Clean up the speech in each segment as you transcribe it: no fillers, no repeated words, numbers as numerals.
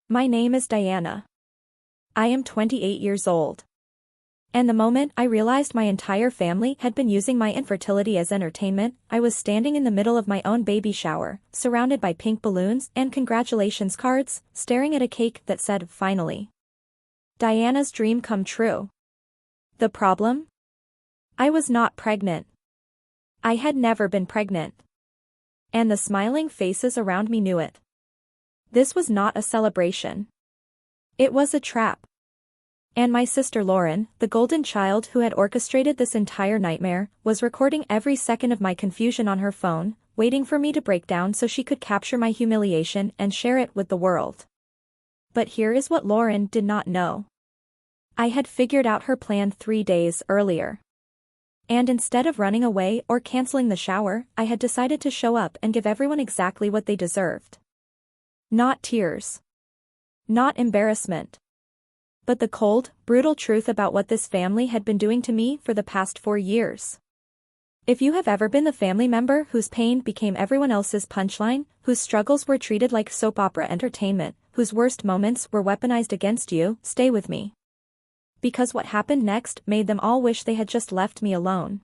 My name is Diana. I am 28 years old. And the moment I realized my entire family had been using my infertility as entertainment, I was standing in the middle of my own baby shower, surrounded by pink balloons and congratulations cards, staring at a cake that said, "Finally." Diana's dream come true. The problem? I was not pregnant. I had never been pregnant. And the smiling faces around me knew it. This was not a celebration. It was a trap. And my sister Lauren, the golden child who had orchestrated this entire nightmare, was recording every second of my confusion on her phone, waiting for me to break down so she could capture my humiliation and share it with the world. But here is what Lauren did not know. I had figured out her plan 3 days earlier. And instead of running away or canceling the shower, I had decided to show up and give everyone exactly what they deserved. Not tears. Not embarrassment. But the cold, brutal truth about what this family had been doing to me for the past 4 years. If you have ever been the family member whose pain became everyone else's punchline, whose struggles were treated like soap opera entertainment, whose worst moments were weaponized against you, stay with me. Because what happened next made them all wish they had just left me alone.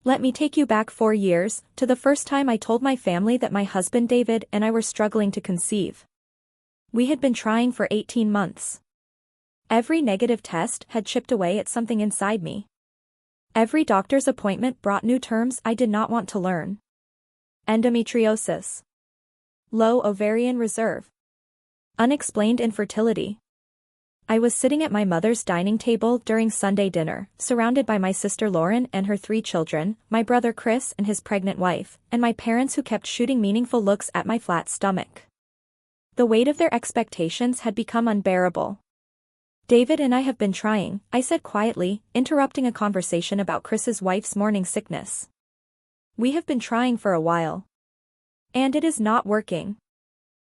Let me take you back 4 years, to the first time I told my family that my husband David and I were struggling to conceive. We had been trying for 18 months. Every negative test had chipped away at something inside me. Every doctor's appointment brought new terms I did not want to learn. Endometriosis. Low ovarian reserve. Unexplained infertility. I was sitting at my mother's dining table during Sunday dinner, surrounded by my sister Lauren and her 3 children, my brother Chris and his pregnant wife, and my parents who kept shooting meaningful looks at my flat stomach. The weight of their expectations had become unbearable. "David and I have been trying," I said quietly, interrupting a conversation about Chris's wife's morning sickness. "We have been trying for a while. And it is not working."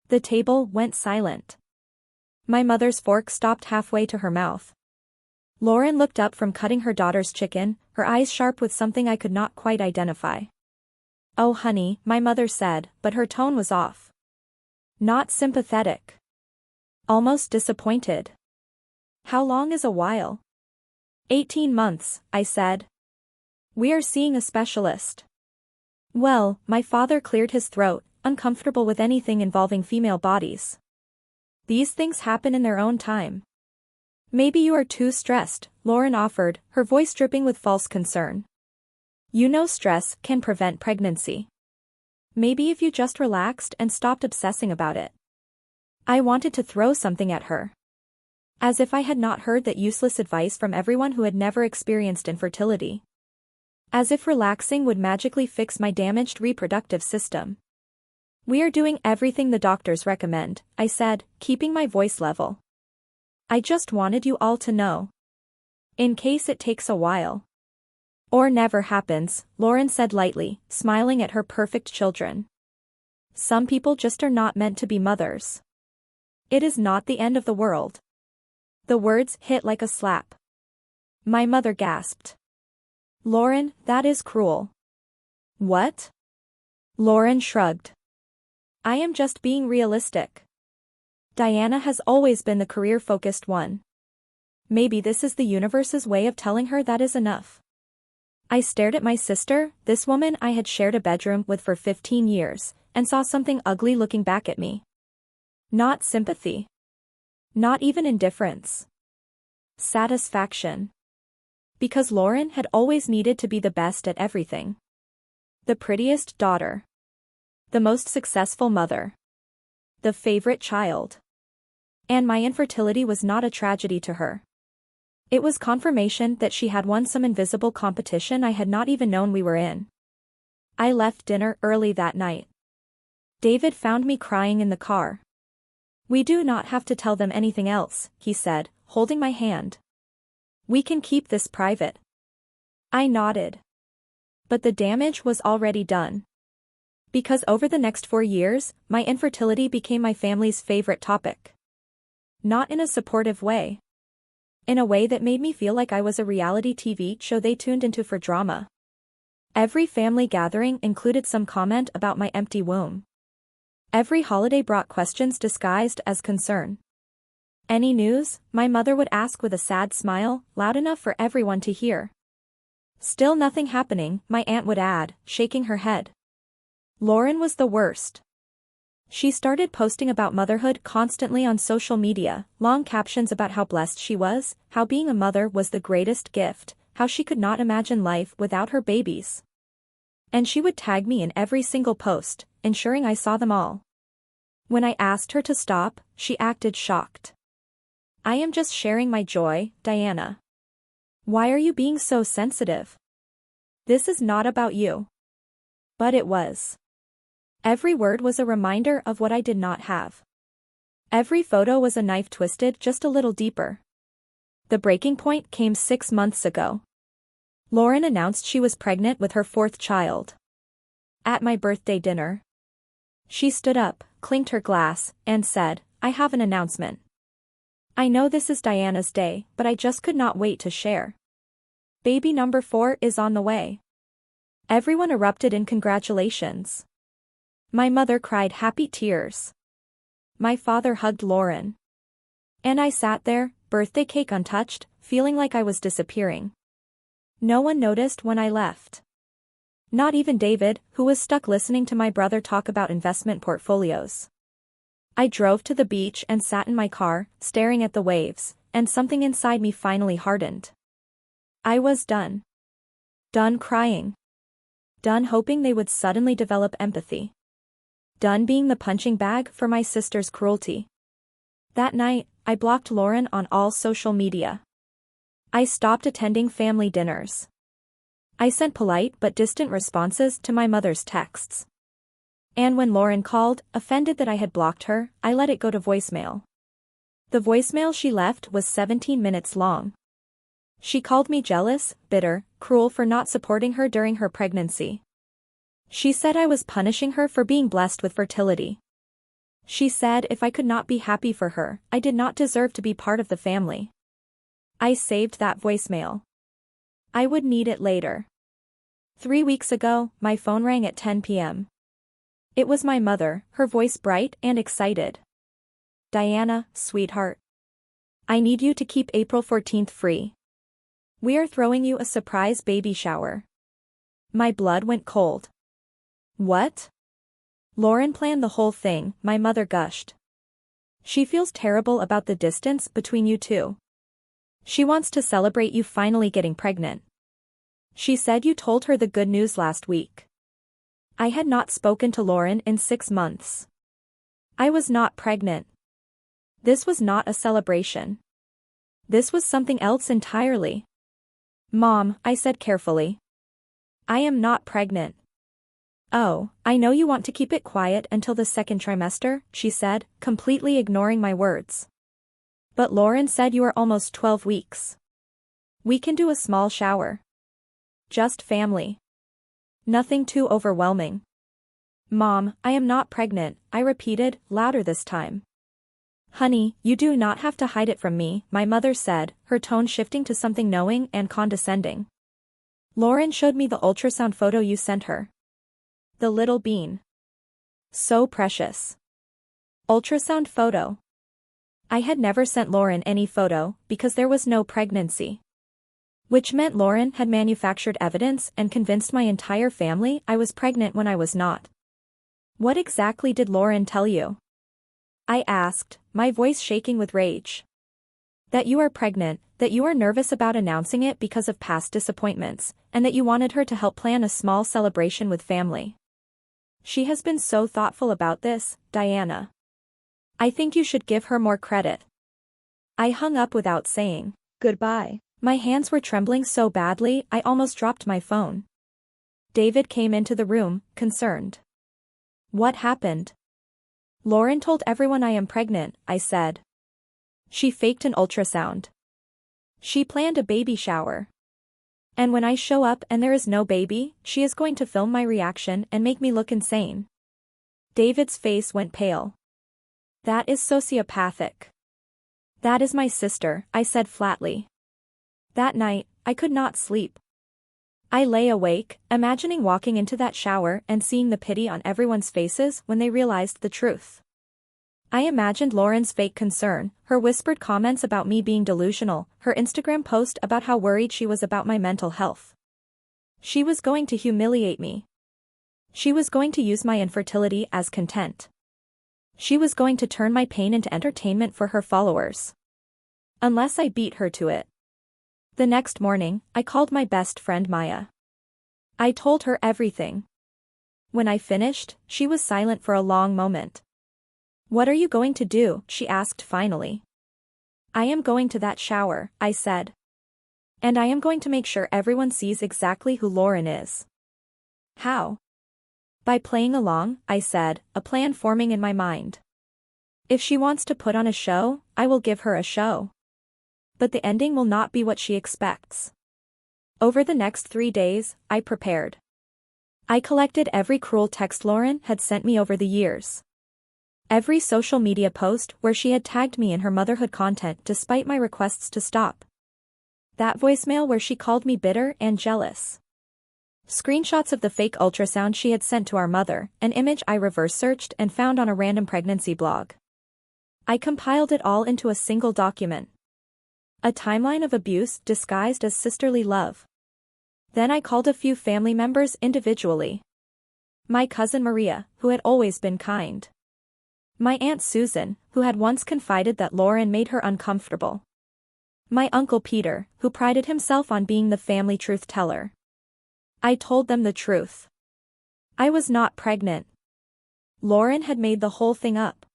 The table went silent. My mother's fork stopped halfway to her mouth. Lauren looked up from cutting her daughter's chicken, her eyes sharp with something I could not quite identify. "Oh honey," my mother said, but her tone was off. Not sympathetic. Almost disappointed. "How long is a while?" 18 months, I said. "We are seeing a specialist." Well, my father cleared his throat, uncomfortable with anything involving female bodies. "These things happen in their own time." "Maybe you are too stressed," Lauren offered, her voice dripping with false concern. "You know stress can prevent pregnancy. Maybe if you just relaxed and stopped obsessing about it." I wanted to throw something at her. As if I had not heard that useless advice from everyone who had never experienced infertility. As if relaxing would magically fix my damaged reproductive system. "We are doing everything the doctors recommend," I said, keeping my voice level. "I just wanted you all to know. In case it takes a while. Or never happens," Lauren said lightly, smiling at her perfect children. "Some people just are not meant to be mothers. It is not the end of the world." The words hit like a slap. My mother gasped. "Lauren, that is cruel." "What?" Lauren shrugged. "I am just being realistic. Diana has always been the career-focused one. Maybe this is the universe's way of telling her that is enough." I stared at my sister, this woman I had shared a bedroom with for 15 years, and saw something ugly looking back at me. Not sympathy. Not even indifference. Satisfaction. Because Lauren had always needed to be the best at everything. The prettiest daughter. The most successful mother. The favorite child. And my infertility was not a tragedy to her. It was confirmation that she had won some invisible competition I had not even known we were in. I left dinner early that night. David found me crying in the car. "We do not have to tell them anything else," he said, holding my hand. "We can keep this private." I nodded. But the damage was already done. Because over the next 4 years, my infertility became my family's favorite topic. Not in a supportive way. In a way that made me feel like I was a reality TV show they tuned into for drama. Every family gathering included some comment about my empty womb. Every holiday brought questions disguised as concern. Any news? My mother would ask with a sad smile, loud enough for everyone to hear. Still nothing happening, my aunt would add, shaking her head. Lauren was the worst. She started posting about motherhood constantly on social media, long captions about how blessed she was, how being a mother was the greatest gift, how she could not imagine life without her babies. And she would tag me in every single post, ensuring I saw them all. When I asked her to stop, she acted shocked. I am just sharing my joy, Diana. Why are you being so sensitive? This is not about you. But it was. Every word was a reminder of what I did not have. Every photo was a knife twisted just a little deeper. The breaking point came 6 months ago. Lauren announced she was pregnant with her 4th child. At my birthday dinner, she stood up, clinked her glass, and said, "I have an announcement. I know this is Diana's day, but I just could not wait to share. Baby number 4 is on the way." Everyone erupted in congratulations. My mother cried happy tears. My father hugged Lauren. And I sat there, birthday cake untouched, feeling like I was disappearing. No one noticed when I left. Not even David, who was stuck listening to my brother talk about investment portfolios. I drove to the beach and sat in my car, staring at the waves, and something inside me finally hardened. I was done. Done crying. Done hoping they would suddenly develop empathy. Done being the punching bag for my sister's cruelty. That night, I blocked Lauren on all social media. I stopped attending family dinners. I sent polite but distant responses to my mother's texts. And when Lauren called, offended that I had blocked her, I let it go to voicemail. The voicemail she left was 17 minutes long. She called me jealous, bitter, cruel for not supporting her during her pregnancy. She said I was punishing her for being blessed with fertility. She said if I could not be happy for her, I did not deserve to be part of the family. I saved that voicemail. I would need it later. 3 weeks ago, my phone rang at 10 p.m. It was my mother, her voice bright and excited. "Diana, sweetheart. I need you to keep April 14th free. We are throwing you a surprise baby shower." My blood went cold. What? Lauren planned the whole thing, my mother gushed. She feels terrible about the distance between you two. She wants to celebrate you finally getting pregnant. She said you told her the good news last week. I had not spoken to Lauren in 6 months. I was not pregnant. This was not a celebration. This was something else entirely. "Mom," I said carefully. "I am not pregnant." "Oh, I know you want to keep it quiet until the 2nd trimester, she said, completely ignoring my words. "But Lauren said you are almost 12 weeks. We can do a small shower. Just family. Nothing too overwhelming." "Mom, I am not pregnant," I repeated, louder this time. "Honey, you do not have to hide it from me," my mother said, her tone shifting to something knowing and condescending. "Lauren showed me the ultrasound photo you sent her. The little bean. So precious. Ultrasound photo." I had never sent Lauren any photo, because there was no pregnancy. Which meant Lauren had manufactured evidence and convinced my entire family I was pregnant when I was not. "What exactly did Lauren tell you?" I asked, my voice shaking with rage. "That you are pregnant, that you are nervous about announcing it because of past disappointments, and that you wanted her to help plan a small celebration with family. She has been so thoughtful about this, Diana. I think you should give her more credit." I hung up without saying goodbye. My hands were trembling so badly I almost dropped my phone. David came into the room, concerned. "What happened?" "Lauren told everyone I am pregnant," I said. "She faked an ultrasound. She planned a baby shower. And when I show up and there is no baby, she is going to film my reaction and make me look insane." David's face went pale. "That is sociopathic." "That is my sister," I said flatly. That night, I could not sleep. I lay awake, imagining walking into that shower and seeing the pity on everyone's faces when they realized the truth. I imagined Lauren's fake concern, her whispered comments about me being delusional, her Instagram post about how worried she was about my mental health. She was going to humiliate me. She was going to use my infertility as content. She was going to turn my pain into entertainment for her followers. Unless I beat her to it. The next morning, I called my best friend Maya. I told her everything. When I finished, she was silent for a long moment. "What are you going to do?" she asked finally. "I am going to that shower," I said. "And I am going to make sure everyone sees exactly who Lauren is." "How?" "By playing along," I said, a plan forming in my mind. "If she wants to put on a show, I will give her a show. But the ending will not be what she expects." Over the next 3 days, I prepared. I collected every cruel text Lauren had sent me over the years. Every social media post where she had tagged me in her motherhood content despite my requests to stop. That voicemail where she called me bitter and jealous. Screenshots of the fake ultrasound she had sent to our mother, an image I reverse-searched and found on a random pregnancy blog. I compiled it all into a single document. A timeline of abuse disguised as sisterly love. Then I called a few family members individually. My cousin Maria, who had always been kind. My Aunt Susan, who had once confided that Lauren made her uncomfortable. My Uncle Peter, who prided himself on being the family truth teller. I told them the truth. I was not pregnant. Lauren had made the whole thing up.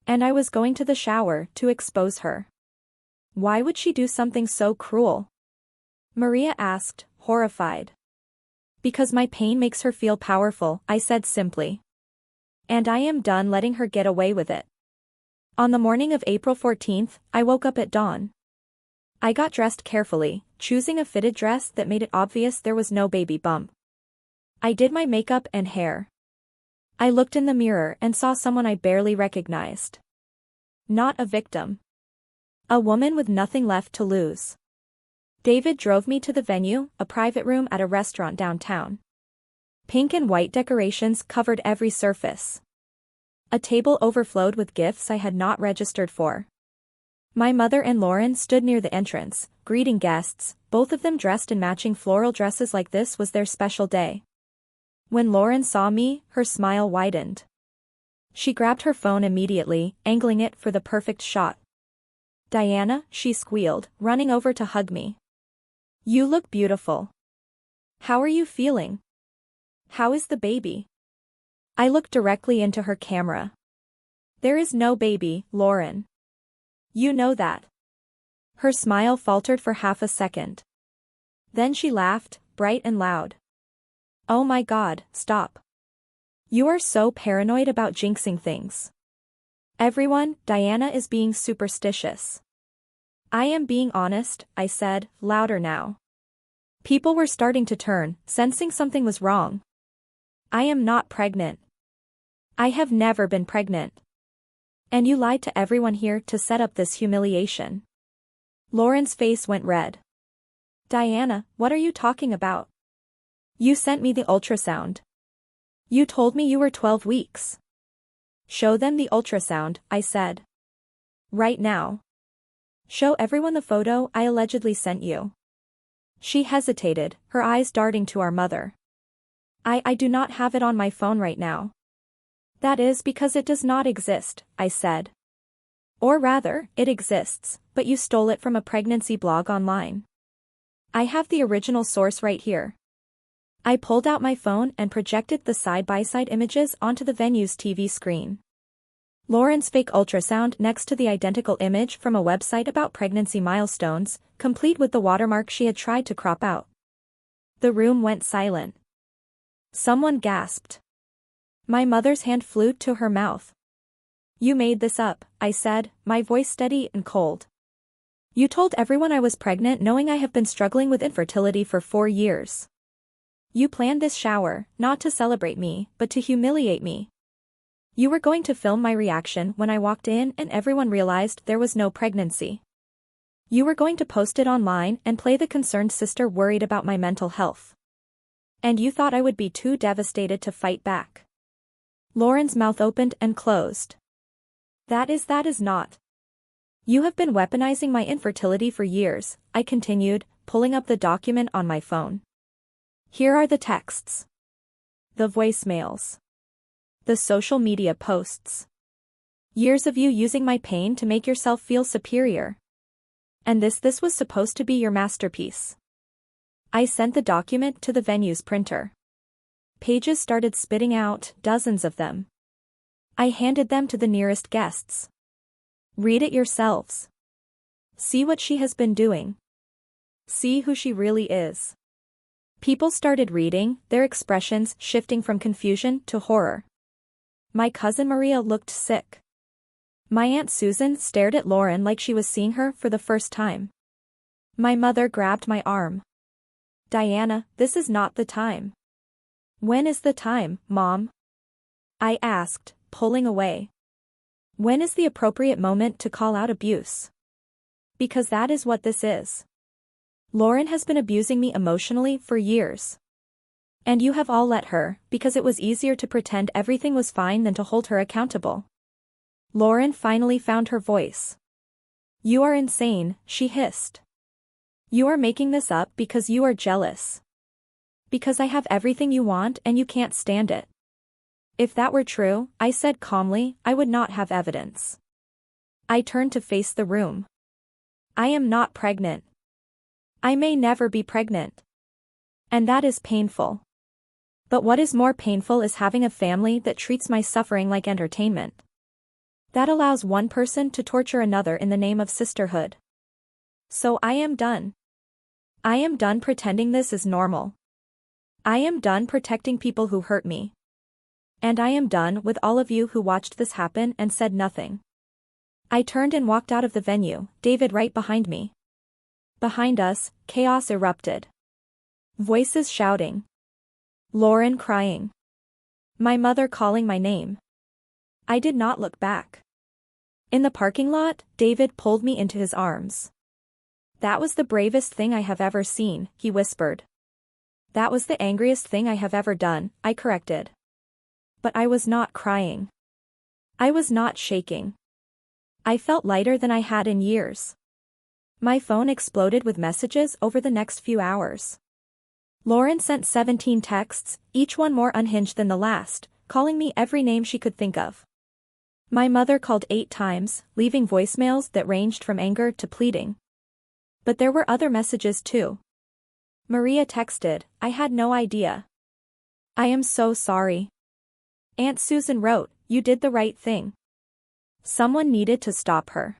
And I was going to the shower to expose her. Why would she do something so cruel? Maria asked, horrified. Because my pain makes her feel powerful, I said simply. And I am done letting her get away with it. On the morning of April 14th, I woke up at dawn. I got dressed carefully, choosing a fitted dress that made it obvious there was no baby bump. I did my makeup and hair. I looked in the mirror and saw someone I barely recognized. Not a victim. A woman with nothing left to lose. David drove me to the venue, a private room at a restaurant downtown. Pink and white decorations covered every surface. A table overflowed with gifts I had not registered for. My mother and Lauren stood near the entrance, greeting guests, both of them dressed in matching floral dresses like this was their special day. When Lauren saw me, her smile widened. She grabbed her phone immediately, angling it for the perfect shot. "Diana," she squealed, running over to hug me. "You look beautiful. How are you feeling? How is the baby?" I looked directly into her camera. "There is no baby, Lauren. You know that." Her smile faltered for half a second. Then she laughed, bright and loud. "Oh my God, stop. You are so paranoid about jinxing things. Everyone, Diana is being superstitious." "I am being honest," I said, louder now. People were starting to turn, sensing something was wrong. "I am not pregnant. I have never been pregnant. And you lied to everyone here to set up this humiliation." Lauren's face went red. "Diana, what are you talking about? You sent me the ultrasound. You told me you were 12 weeks. Show them the ultrasound," I said. "Right now. Show everyone the photo I allegedly sent you." She hesitated, her eyes darting to our mother. I do not have it on my phone right now." "That is because it does not exist," I said. "Or rather, it exists, but you stole it from a pregnancy blog online. I have the original source right here." I pulled out my phone and projected the side-by-side images onto the venue's TV screen. Lauren's fake ultrasound next to the identical image from a website about pregnancy milestones, complete with the watermark she had tried to crop out. The room went silent. Someone gasped. My mother's hand flew to her mouth. "You made this up," I said, my voice steady and cold. "You told everyone I was pregnant knowing I have been struggling with infertility for 4 years. You planned this shower, not to celebrate me, but to humiliate me. You were going to film my reaction when I walked in and everyone realized there was no pregnancy. You were going to post it online and play the concerned sister worried about my mental health. And you thought I would be too devastated to fight back. Lauren's mouth opened and closed. That is not. You have been weaponizing my infertility for years, I continued, pulling up the document on my phone. Here are the texts. The voicemails. The social media posts. Years of you using my pain to make yourself feel superior. And this was supposed to be your masterpiece. I sent the document to the venue's printer. Pages started spitting out, dozens of them. I handed them to the nearest guests. Read it yourselves. See what she has been doing. See who she really is. People started reading, their expressions shifting from confusion to horror. My cousin Maria looked sick. My Aunt Susan stared at Lauren like she was seeing her for the first time. My mother grabbed my arm. Diana, this is not the time. When is the time, Mom? I asked, pulling away. When is the appropriate moment to call out abuse? Because that is what this is. Lauren has been abusing me emotionally for years. And you have all let her, because it was easier to pretend everything was fine than to hold her accountable. Lauren finally found her voice. You are insane, she hissed. You are making this up because you are jealous. Because I have everything you want and you can't stand it. If that were true, I said calmly, I would not have evidence. I turned to face the room. I am not pregnant. I may never be pregnant. And that is painful. But what is more painful is having a family that treats my suffering like entertainment. That allows one person to torture another in the name of sisterhood. So I am done. I am done pretending this is normal. I am done protecting people who hurt me. And I am done with all of you who watched this happen and said nothing. I turned and walked out of the venue, David right behind me. Behind us, chaos erupted. Voices shouting. Lauren crying. My mother calling my name. I did not look back. In the parking lot, David pulled me into his arms. That was the bravest thing I have ever seen, he whispered. That was the angriest thing I have ever done, I corrected. But I was not crying. I was not shaking. I felt lighter than I had in years. My phone exploded with messages over the next few hours. Lauren sent 17 texts, each one more unhinged than the last, calling me every name she could think of. My mother called 8 times, leaving voicemails that ranged from anger to pleading. But there were other messages too. Maria texted, I had no idea. I am so sorry. Aunt Susan wrote, you did the right thing. Someone needed to stop her.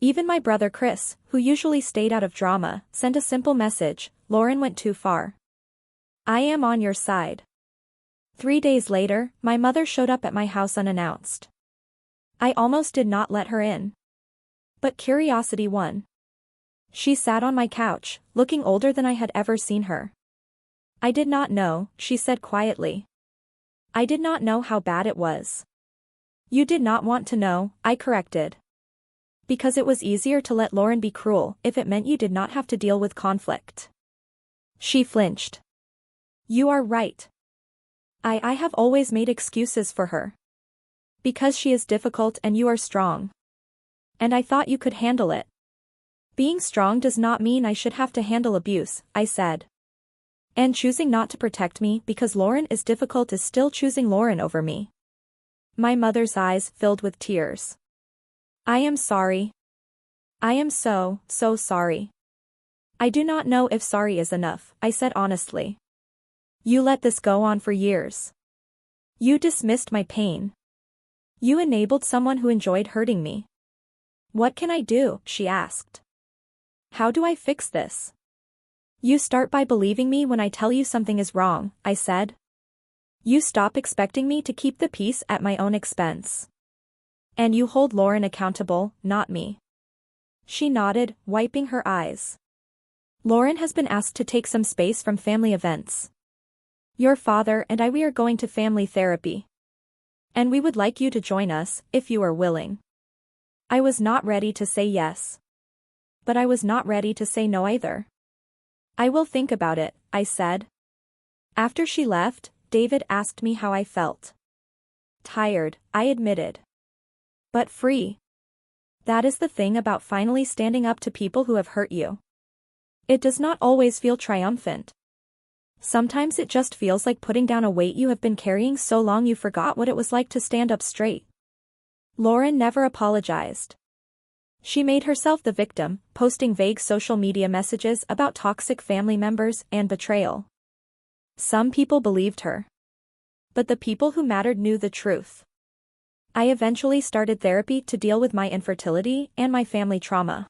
Even my brother Chris, who usually stayed out of drama, sent a simple message, Lauren went too far. I am on your side. 3 days later, my mother showed up at my house unannounced. I almost did not let her in. But curiosity won. She sat on my couch, looking older than I had ever seen her. I did not know, she said quietly. I did not know how bad it was. You did not want to know, I corrected. Because it was easier to let Lauren be cruel if it meant you did not have to deal with conflict. She flinched. You are right. I have always made excuses for her. Because she is difficult and you are strong. And I thought you could handle it. Being strong does not mean I should have to handle abuse, I said. And choosing not to protect me because Lauren is difficult is still choosing Lauren over me. My mother's eyes filled with tears. I am sorry. I am so sorry. I do not know if sorry is enough, I said honestly. You let this go on for years. You dismissed my pain. You enabled someone who enjoyed hurting me. What can I do? She asked. How do I fix this? You start by believing me when I tell you something is wrong, I said. You stop expecting me to keep the peace at my own expense. And you hold Lauren accountable, not me. She nodded, wiping her eyes. Lauren has been asked to take some space from family events. Your father and we are going to family therapy. And we would like you to join us, if you are willing. I was not ready to say yes. But I was not ready to say no either. I will think about it, I said. After she left, David asked me how I felt. Tired, I admitted. But free. That is the thing about finally standing up to people who have hurt you. It does not always feel triumphant. Sometimes it just feels like putting down a weight you have been carrying so long you forgot what it was like to stand up straight. Lauren never apologized. She made herself the victim, posting vague social media messages about toxic family members and betrayal. Some people believed her. But the people who mattered knew the truth. I eventually started therapy to deal with my infertility and my family trauma.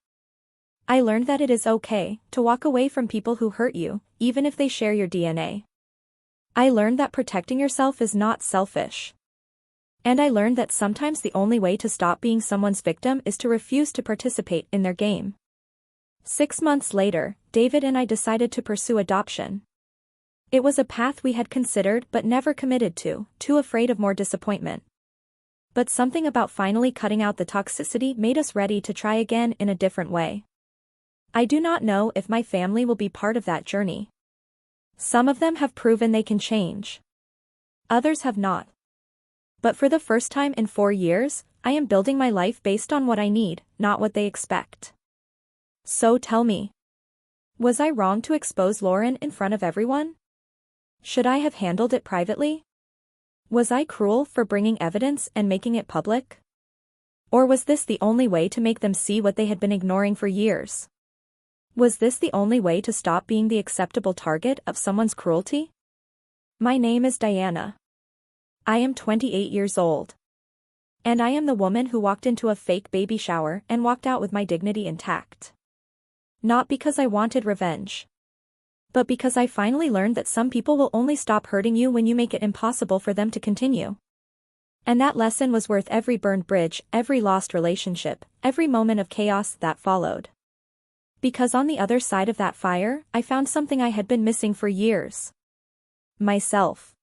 I learned that it is okay to walk away from people who hurt you, even if they share your DNA. I learned that protecting yourself is not selfish. And I learned that sometimes the only way to stop being someone's victim is to refuse to participate in their game. 6 months later, David and I decided to pursue adoption. It was a path we had considered but never committed to, too afraid of more disappointment. But something about finally cutting out the toxicity made us ready to try again in a different way. I do not know if my family will be part of that journey. Some of them have proven they can change. Others have not. But for the first time in 4 years, I am building my life based on what I need, not what they expect. So tell me. Was I wrong to expose Lauren in front of everyone? Should I have handled it privately? Was I cruel for bringing evidence and making it public? Or was this the only way to make them see what they had been ignoring for years? Was this the only way to stop being the acceptable target of someone's cruelty? My name is Diana. I am 28 years old. And I am the woman who walked into a fake baby shower and walked out with my dignity intact. Not because I wanted revenge. But because I finally learned that some people will only stop hurting you when you make it impossible for them to continue. And that lesson was worth every burned bridge, every lost relationship, every moment of chaos that followed. Because on the other side of that fire, I found something I had been missing for years. Myself.